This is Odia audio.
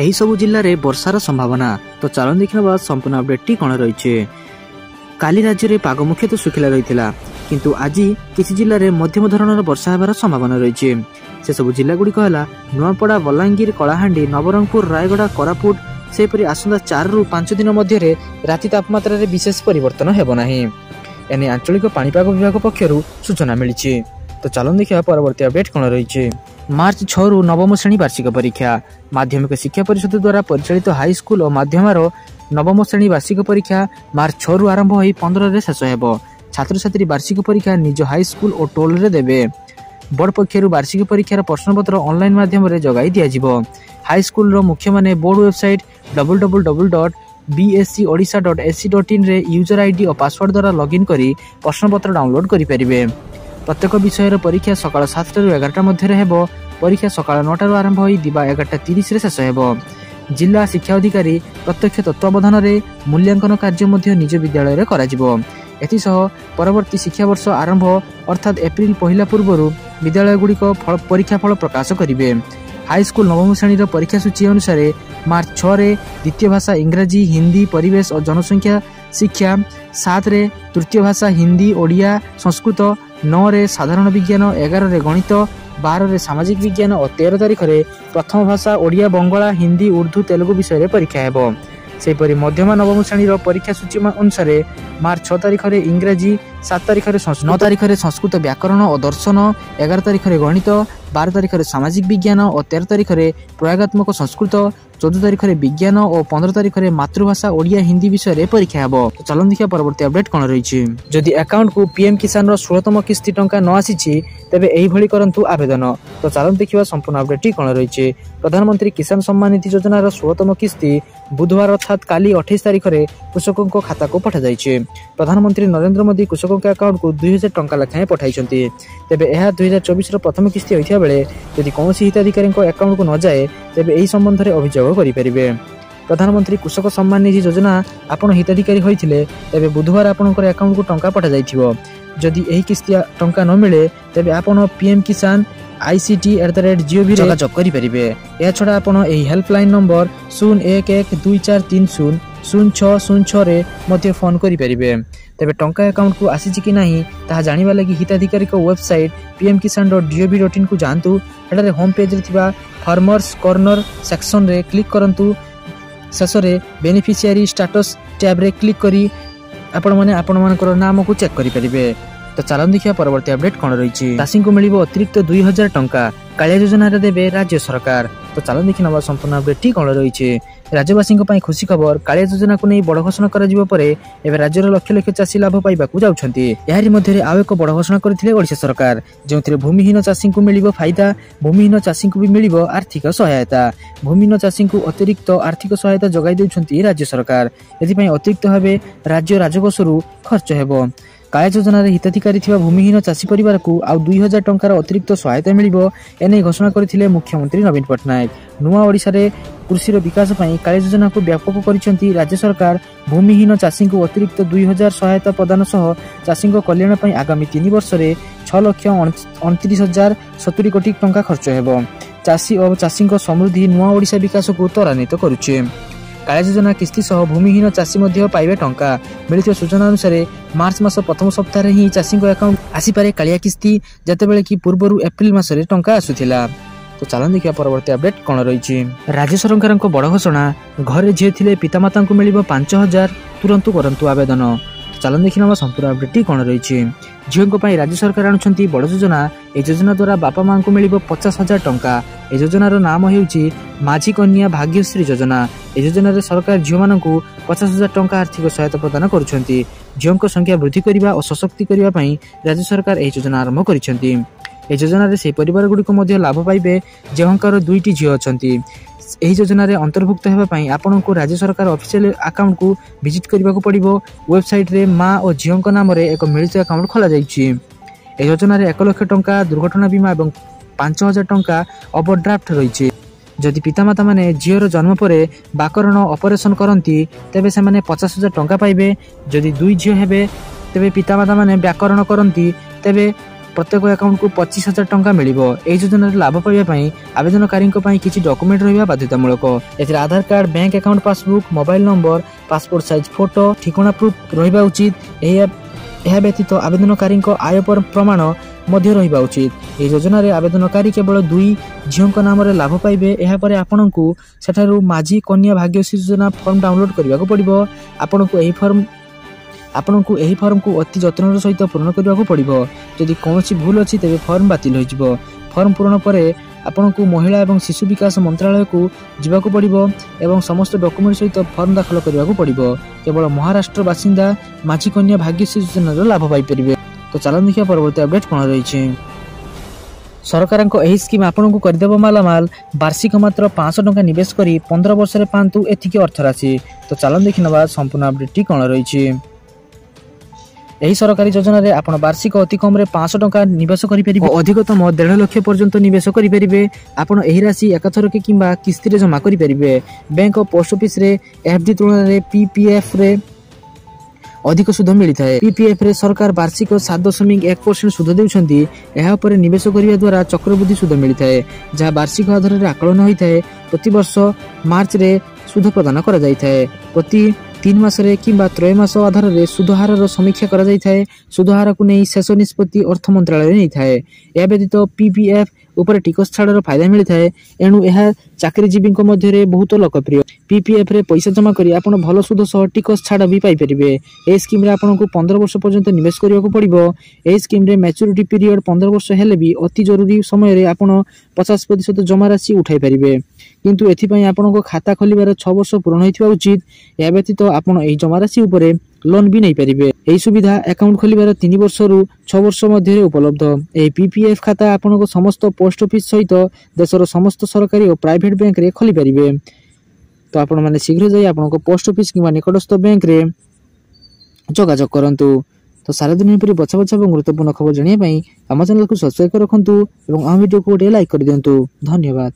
ଏହି ସବୁ ଜିଲ୍ଲାରେ ବର୍ଷାର ସମ୍ଭାବନା। ତ ଚାଲନ୍ତୁ ଦେଖିବା ସମ୍ପୂର୍ଣ୍ଣ ଅପଡେଟଟି କ'ଣ ରହିଛି। କାଲି ରାଜ୍ୟରେ ପାଗ ମୁଖ୍ୟତଃ ଶୁଖିଲା ରହିଥିଲା, କିନ୍ତୁ ଆଜି କିଛି ଜିଲ୍ଲାରେ ମଧ୍ୟମ ଧରଣର ବର୍ଷା ହେବାର ସମ୍ଭାବନା ରହିଛି। ସେସବୁ ଜିଲ୍ଲାଗୁଡ଼ିକ ହେଲା ନୂଆପଡ଼ା, ବଲାଙ୍ଗୀର, କଳାହାଣ୍ଡି, ନବରଙ୍ଗପୁର, ରାୟଗଡ଼ା, କୋରାପୁଟ। ସେହିପରି ଆସନ୍ତା 4 ରୁ 5 ଦିନ ମଧ୍ୟରେ ରାତି ତାପମାତ୍ରାରେ ବିଶେଷ ପରିବର୍ତ୍ତନ ହେବ ନାହିଁ, ଏନେଇ ଆଞ୍ଚଳିକ ପାଣିପାଗ ବିଭାଗ ପକ୍ଷରୁ ସୂଚନା ମିଳିଛି। ତ ଚାଲନ୍ତୁ ଦେଖିବା ପରବର୍ତ୍ତୀ ଅପଡେଟ୍ କ'ଣ ରହିଛି। ମାର୍ଚ୍ଚ 6 ରୁ ନବମ ଶ୍ରେଣୀ ବାର୍ଷିକ ପରୀକ୍ଷା। ମାଧ୍ୟମିକ ଶିକ୍ଷା ପରିଷଦ ଦ୍ୱାରା ପରିଚାଳିତ ହାଇସ୍କୁଲ ଓ ମାଧ୍ୟମର ନବମ ଶ୍ରେଣୀ ବାର୍ଷିକ ପରୀକ୍ଷା ମାର୍ଚ୍ଚ 6 ରୁ ଆରମ୍ଭ ହୋଇ 15ରେ ଶେଷ ହେବ। ଛାତ୍ରଛାତ୍ରୀ ବାର୍ଷିକ ପରୀକ୍ଷା ନିଜ ହାଇସ୍କୁଲ ଓ ଟୋଲରେ ଦେବେ। ବୋର୍ଡ ପକ୍ଷରୁ ବାର୍ଷିକ ପରୀକ୍ଷାର ପ୍ରଶ୍ନପତ୍ର ଅନଲାଇନ ମାଧ୍ୟମରେ ଯୋଗାଇ ଦିଆଯିବ। ହାଇସ୍କୁଲର ମୁଖ୍ୟମାନେ ବୋର୍ଡ ୱେବସାଇଟ୍ www.bscodisha.ac.in ରେ ୟୁଜର ଆଇଡି ଓ ପାସୱାର୍ଡ ଦ୍ୱାରା ଲଗ୍ଇନ୍ କରି ପ୍ରଶ୍ନପତ୍ର ଡାଉନଲୋଡ୍ କରିପାରିବେ। ପ୍ରତ୍ୟେକ ବିଷୟର ପରୀକ୍ଷା ସକାଳ 7ଟାରୁ 11ଟା ମଧ୍ୟରେ ହେବ। ପରୀକ୍ଷା ସକାଳ 9ଟାରୁ ଆରମ୍ଭ ହୋଇ ଦିବା 11:30ରେ ଶେଷ ହେବ। ଜିଲ୍ଲା ଶିକ୍ଷା ଅଧିକାରୀ ପ୍ରତ୍ୟକ୍ଷ ତତ୍ତ୍ୱାବଧାନରେ ମୂଲ୍ୟାଙ୍କନ କାର୍ଯ୍ୟ ମଧ୍ୟ ନିଜ ବିଦ୍ୟାଳୟରେ କରାଯିବ। ଏଥିସହ ପରବର୍ତ୍ତୀ ଶିକ୍ଷାବର୍ଷ ଆରମ୍ଭ ଅର୍ଥାତ୍ ଏପ୍ରିଲ 1 ପୂର୍ବରୁ ବିଦ୍ୟାଳୟଗୁଡ଼ିକ ପରୀକ୍ଷା ଫଳ ପ୍ରକାଶ କରିବେ। ହାଇସ୍କୁଲ ନବମ ଶ୍ରେଣୀର ପରୀକ୍ଷା ସୂଚୀ ଅନୁସାରେ ମାର୍ଚ୍ଚ 6ରେ ଦ୍ୱିତୀୟ ଭାଷା ଇଂରାଜୀ, ହିନ୍ଦୀ, ପରିବେଶ ଓ ଜନସଂଖ୍ୟା ଶିକ୍ଷା, 7ରେ ତୃତୀୟ ଭାଷା ହିନ୍ଦୀ, ଓଡ଼ିଆ, ସଂସ୍କୃତ, 9ରେ ସାଧାରଣ ବିଜ୍ଞାନ, 11ରେ ଗଣିତ, 12ରେ ସାମାଜିକ ବିଜ୍ଞାନ ଓ 13 ତାରିଖରେ ପ୍ରଥମ ଭାଷା ଓଡ଼ିଆ, ବଙ୍ଗଳା, ହିନ୍ଦୀ, ଉର୍ଦ୍ଦୁ, ତେଲୁଗୁ ବିଷୟରେ ପରୀକ୍ଷା ହେବ। ସେହିପରି ମଧ୍ୟମା ନବମ ଶ୍ରେଣୀର ପରୀକ୍ଷା ସୂଚୀ ଅନୁସାରେ ମାର୍ଚ୍ଚ 6 ତାରିଖରେ ଇଂରାଜୀ, 7 ତାରିଖରେ 9 ତାରିଖରେ ସଂସ୍କୃତ ବ୍ୟାକରଣ ଓ ଦର୍ଶନ, 11 ତାରିଖରେ ଗଣିତ, 12 ତାରିଖରେ ସାମାଜିକ ବିଜ୍ଞାନ ଓ 13 ତାରିଖରେ ପ୍ରୟୋଗାତ୍ମକ ସଂସ୍କୃତ, 14 ତାରିଖରେ ବିଜ୍ଞାନ ଓ 15 ତାରିଖରେ ମାତୃଭାଷା ଓଡ଼ିଆ, ହିନ୍ଦୀ ବିଷୟରେ ପରୀକ୍ଷା ହେବ। ଚାଲନ୍ତୁ ଦେଖିବା ପରବର୍ତ୍ତୀ ଅପଡେଟ୍ କ'ଣ ରହିଛି। ଯଦି ଆକାଉଣ୍ଟକୁ ପିଏମ୍ କିଷାନର 16ତମ କିସ୍ତି ଟଙ୍କା ନ ଆସିଛି, ତେବେ ଏହିଭଳି କରନ୍ତୁ ଆବେଦନ। ତ ଚାଲନ୍ତୁ ଦେଖିବା ସମ୍ପୂର୍ଣ୍ଣ ଅପଡେଟଟି କ'ଣ ରହିଛି। ପ୍ରଧାନମନ୍ତ୍ରୀ କିଷାନ ସମ୍ମାନ ନିଧି ଯୋଜନାର 16ତମ କିସ୍ତି ବୁଧବାର ଅର୍ଥାତ୍ କାଲି 28 ତାରିଖରେ କୃଷକଙ୍କ ଖାତାକୁ ପଠାଯାଇଛି। ପ୍ରଧାନମନ୍ତ୍ରୀ ନରେନ୍ଦ୍ର ମୋଦି କୃଷକଙ୍କ ଆକାଉଣ୍ଟକୁ 2000 ଟଙ୍କା ଲେଖାଏଁ ପଠାଇଛନ୍ତି। ତେବେ ଏହା 2024ର ପ୍ରଥମ କିସ୍ତି ହୋଇଥିବା ବେଳେ ଯଦି କୌଣସି ହିତାଧିକାରୀଙ୍କ ଆକାଉଣ୍ଟକୁ ନ ଯାଏ, ତେବେ ଏହି ସମ୍ବନ୍ଧରେ ଅଭିଯୋଗ କରିପାରିବେ। ପ୍ରଧାନମନ୍ତ୍ରୀ କୃଷକ ସମ୍ମାନ ନିଧି ଯୋଜନା ଆପଣ ହିତାଧିକାରୀ ହୋଇଥିଲେ, ତେବେ ବୁଧବାର ଆପଣଙ୍କର ଆକାଉଣ୍ଟକୁ ଟଙ୍କା ପଠାଯାଇଥିବ। ଯଦି ଏହି କିସ୍ତି ଟଙ୍କା ନ ମିଳେ, ତେବେ ଆପଣ PM କିଷାନ ICT@gov ରେ ଯୋଗାଯୋଗ କରିପାରିବେ। ଏହାଛଡ଼ା ଆପଣ ଏହି ହେଲ୍ପଲାଇନ୍ ନମ୍ବର 011243000606ରେ ମଧ୍ୟ ଫୋନ୍ କରିପାରିବେ। ତେବେ ଟଙ୍କା ଆକାଉଣ୍ଟକୁ ଆସିଛି କି ନାହିଁ ତାହା ଜାଣିବା ଲାଗି ହିତାଧିକାରୀଙ୍କ ୱେବସାଇଟ୍ pmkisan.gov.in କୁ ଯାଆନ୍ତୁ। ଏଠାରେ ହୋମ୍ ପେଜରେ ଥିବା ଫାର୍ମର୍ସ କର୍ଣ୍ଣର ସେକ୍ସନରେ କ୍ଲିକ୍ କରନ୍ତୁ। ଶେଷରେ ବେନିଫିସିଆରୀ ଷ୍ଟାଟସ୍ ଟ୍ୟାବ୍ରେ କ୍ଲିକ୍ କରି ଆପଣମାନଙ୍କର ନାମକୁ ଚେକ୍ କରିପାରିବେ। ତ ଚାଲନ୍ତୁ ଦେଖିବା ପରବର୍ତ୍ତୀ ଅପଡେଟ୍ କ'ଣ ରହିଛି। ଚାଷୀଙ୍କୁ ମିଳିବ ଅତିରିକ୍ତ 2000 ଟଙ୍କା, କାଳିଆ ଯୋଜନାରେ ଦେବେ ରାଜ୍ୟ ସରକାର। ତ ଚାଲନ୍ତୁ ଦେଖି ନେବା ସମ୍ପୂର୍ଣ୍ଣ ଅପଡେଟ୍ଟି କ'ଣ ରହିଛି। ରାଜ୍ୟବାସୀଙ୍କ ପାଇଁ ଖୁସି ଖବର, କାଳିଆ ଯୋଜନାକୁ ନେଇ ବଡ଼ ଘୋଷଣା କରାଯିବା ପରେ ଏବେ ରାଜ୍ୟର ଲକ୍ଷ ଲକ୍ଷ ଚାଷୀ ଲାଭ ପାଇବାକୁ ଯାଉଛନ୍ତି। ଏହାରି ମଧ୍ୟରେ ଆଉ ଏକ ବଡ଼ ଘୋଷଣା କରିଥିଲେ ଓଡ଼ିଶା ସରକାର, ଯେଉଁଥିରେ ଭୂମିହୀନ ଚାଷୀଙ୍କୁ ମିଳିବ ଫାଇଦା, ଭୂମିହୀନ ଚାଷୀଙ୍କୁ ବି ମିଳିବ ଆର୍ଥିକ ସହାୟତା। ଭୂମିହୀନ ଚାଷୀଙ୍କୁ ଅତିରିକ୍ତ ଆର୍ଥିକ ସହାୟତା ଯୋଗାଇ ଦେଉଛନ୍ତି ରାଜ୍ୟ ସରକାର। ଏଥିପାଇଁ ଅତିରିକ୍ତ ଭାବେ ରାଜ୍ୟ ରାଜକୋଷରୁ ଖର୍ଚ୍ଚ ହେବ। କାଳିଆ ଯୋଜନାରେ ହିତାଧିକାରୀ ଥିବା ଭୂମିହୀନ ଚାଷୀ ପରିବାରକୁ ଆଉ 2000 ଟଙ୍କାର ଅତିରିକ୍ତ ସହାୟତା ମିଳିବ, ଏନେଇ ଘୋଷଣା କରିଥିଲେ ମୁଖ୍ୟମନ୍ତ୍ରୀ ନବୀନ ପଟ୍ଟନାୟକ। ନୂଆ ଓଡ଼ିଶାରେ କୃଷିର ବିକାଶ ପାଇଁ କାଳିଆ ଯୋଜନାକୁ ବ୍ୟାପକ କରିଛନ୍ତି ରାଜ୍ୟ ସରକାର। ଭୂମିହୀନ ଚାଷୀଙ୍କୁ ଅତିରିକ୍ତ 2000 ସହାୟତା ପ୍ରଦାନ ସହ ଚାଷୀଙ୍କ କଲ୍ୟାଣ ପାଇଁ ଆଗାମୀ 3 ବର୍ଷରେ 6,29,070 କୋଟି ଟଙ୍କା ଖର୍ଚ୍ଚ ହେବ। ଚାଷୀ ଓ ଚାଷୀଙ୍କ ସମୃଦ୍ଧି ନୂଆ ଓଡ଼ିଶା ବିକାଶକୁ ତ୍ୱରାନ୍ୱିତ କରୁଛି। କାଳିଆ ଯୋଜନା କିସ୍ତି ସହ ଭୂମିହୀନ ଚାଷୀ ମଧ୍ୟ ପାଇବେ ଟଙ୍କା। ମିଳିଥିବା ସୂଚନା ଅନୁସାରେ ମାର୍ଚ୍ଚ ମାସ ପ୍ରଥମ ସପ୍ତାହରେ ହିଁ ଚାଷୀଙ୍କ ଆକାଉଣ୍ଟ ଆସିପାରେ କାଳିଆ କିସ୍ତି, ଯେତେବେଳେ କି ପୂର୍ବରୁ ଏପ୍ରିଲ ମାସରେ ଟଙ୍କା ଆସୁଥିଲା। ତ ଚାଲନ୍ତୁ ଦେଖିବା ପରବର୍ତ୍ତୀ ଅପଡେଟ୍ କ'ଣ ରହିଛି। ରାଜ୍ୟ ସରକାରଙ୍କ ବଡ଼ ଘୋଷଣା, ଘରେ ଝିଅ ଥିଲେ ପିତାମାତାଙ୍କୁ ମିଳିବ 5000, ତୁରନ୍ତ କରନ୍ତୁ ଆବେଦନ। ଚାଲନ୍ତୁ ଦେଖି ନେବା ସମ୍ପୂର୍ଣ୍ଣ ଅପଡେଟ୍ଟି କ'ଣ ରହିଛି। ଝିଅଙ୍କ ପାଇଁ ରାଜ୍ୟ ସରକାର ଆଣୁଛନ୍ତି ବଡ଼ ଯୋଜନା। ଏହି ଯୋଜନା ଦ୍ୱାରା ବାପା ମାଆଙ୍କୁ ମିଳିବ 50,000 ଟଙ୍କା। ଏହି ଯୋଜନାର ନାମ ହେଉଛି ମାଝି କନ୍ୟା ଭାଗ୍ୟଶ୍ରୀ ଯୋଜନା। ଏହି ଯୋଜନାରେ ସରକାର ଝିଅମାନଙ୍କୁ 50,000 ଟଙ୍କା ଆର୍ଥିକ ସହାୟତା ପ୍ରଦାନ କରୁଛନ୍ତି। ଝିଅଙ୍କ ସଂଖ୍ୟା ବୃଦ୍ଧି କରିବା ଓ ସଶକ୍ତି କରିବା ପାଇଁ ରାଜ୍ୟ ସରକାର ଏହି ଯୋଜନା ଆରମ୍ଭ କରିଛନ୍ତି। ଏହି ଯୋଜନାରେ ସେହି ପରିବାରଗୁଡ଼ିକ ମଧ୍ୟ ଲାଭ ପାଇବେ ଯେଉଁଙ୍କର 2ଟି ଝିଅ ଅଛନ୍ତି। ଏହି ଯୋଜନାରେ ଅନ୍ତର୍ଭୁକ୍ତ ହେବା ପାଇଁ ଆପଣଙ୍କୁ ରାଜ୍ୟ ସରକାର ଅଫିସିଆଲ ଆକାଉଣ୍ଟକୁ ଭିଜିଟ୍ କରିବାକୁ ପଡ଼ିବ। ୱେବସାଇଟ୍ରେ ମା ଓ ଝିଅଙ୍କ ନାମରେ ଏକ ମିଳିତ ଆକାଉଣ୍ଟ ଖୋଲାଯାଇଛି। ଏହି ଯୋଜନାରେ 1 ଲକ୍ଷ ଟଙ୍କା ଦୁର୍ଘଟଣା ବୀମା ଏବଂ 5000 ଟଙ୍କା ଓଭରଡ୍ରାଫ୍ଟ ରହିଛି। ଯଦି ପିତାମାତାମାନେ ଝିଅର ଜନ୍ମ ପରେ ବାକରଣ ଅପରେସନ କରନ୍ତି, ତେବେ ସେମାନେ 50,000 ଟଙ୍କା ପାଇବେ। ଯଦି 2 ଝିଅ ହେବେ, ତେବେ ପିତାମାତାମାନେ ବ୍ୟାକରଣ କରନ୍ତି, ତେବେ प्रत्येक अकाउंट को 25,000 टंका मिलिबो। एही योजना रे लाभ पाइबा पई आवेदनकारी पई किछि डॉक्यूमेंट रहिबा बाध्यतामूलक। एथिरे Aadhaar card, bank account passbook, mobile number, passport size photo, ठिकाना प्रूफ रहिबा उचित। एहा व्यतीत आवेदनकारी आय प्रमाण मध्य रहिबा उचित। एही योजना रे आवेदनकारी केवल 2 झियों नाम रे लाभ पाइबे। एहा परे आपनकु सेठारु माझी कन्या भाग्यश्री योजना फॉर्म डाउनलोड करबा को पड़िबो। आपनकु एही फॉर्म को अति जत्नर सहित पूर्ण करबा को पड़िबो। जदि कोनोसी भूल अछि तेबे फॉर्म बातिल होइजिबो। फॉर्म पूर्ण परे आपनकु महिला एवं शिशु विकास मंत्रालय को जिबा को पड़िबो एवं समस्त डॉक्यूमेंट सहित फॉर्म दाखल करबा को पड़िबो। केवल महाराष्ट्र बासिंदा माझी कन्या भाग्यश्री योजना रो लाभ पाइ परिबे। तो चलन देखिया परवर्ती अपडेट कोन रहिछि। सरकार को एही स्कीम आपनकु करदेबो मालामाल। वार्षिक मात्र 500 टंका निवेश करी 15 वर्ष रे पांतु एथिके अर्थ राशि। तो चलन देखिनबा संपूर्ण अपडेट टी कोन रहिछि। एही सरकारी योजना रे आपण वार्षिक अति कम रे 500 टंका निवेश करि परिबे। अधिकतम 1.5 लाख पर्यंत निवेश करि परिबे। आपण एही राशि एकाथर के किंबा किस्ती रे जमा करि परिबे। बैंक ऑफ पोस्ट ऑफिस रे एफडी तुलना रे पीपीएफ रे अधिक सुध मिलता है। पीपीएफ रे सरकार वार्षिक 7.1% सुध देउछंती। एहा ऊपर निवेश करिया द्वारा चक्रवृद्धि सुध मिलता है, जहां वार्षिक आधार रे आकलन होइता है। प्रति वर्ष मार्च रे सुध प्रदान करा जाइता है। प्रति 3 मास रे किंबा त्रैमास आधार रे सुध हार रो समीक्षा करा जाइता है। सुध हार को नै शेष निष्पत्ति अर्थ मंत्रालय नै थाए। या व्यतीत पीपीएफ ऊपर टिकस छाड़र फायदा मिलता है। एणु यह चाकरीजीवी मध्य रे बहुत लोकप्रिय। पीपीएफ रे पैसा जमा करी आपण भल सुध सह टिकस छाड़ भी पाई परिबे। ए स्कीम रे आपण को 15 वर्ष पर्यंत निवेश करिया को पड़िबो। ए स्कीम रे मैच्योरिटी पीरियड 15 वर्ष हेले भी अति जरूरी समय रे आपण 50% जमा राशि उठाई परिबे। किंतु एथि पई आपण को खाता खोलिबार 6 वर्ष पूर्ण होइथिबा उचित। या व्यतीत आपण एही जमा राशि ऊपर लोन भी नहीं परिबे। एही सुविधा अकाउंट खोलिबार 3 वर्ष रु 6 वर्ष मध्य उपलब्ध। एही पीपीएफ खाता आपण को समस्त पोस्ट ऑफिस सहित देशर समस्त सरकारी और प्राइवेट बैंक रे खोली परिबे। तो आपण माने शीघ्र जाई आपण को पोस्ट ऑफिस किंबा निकटस्थ बैंक रे जोगाजोग करंतु। तो सारा दिन पर बछा बछा और गुरुत्वपूर्ण खबर जानिया पई हम चैनल को सब्सक्राइब कर रखंतु एवं आ वीडियो को लाइक कर दियंतु। धन्यवाद।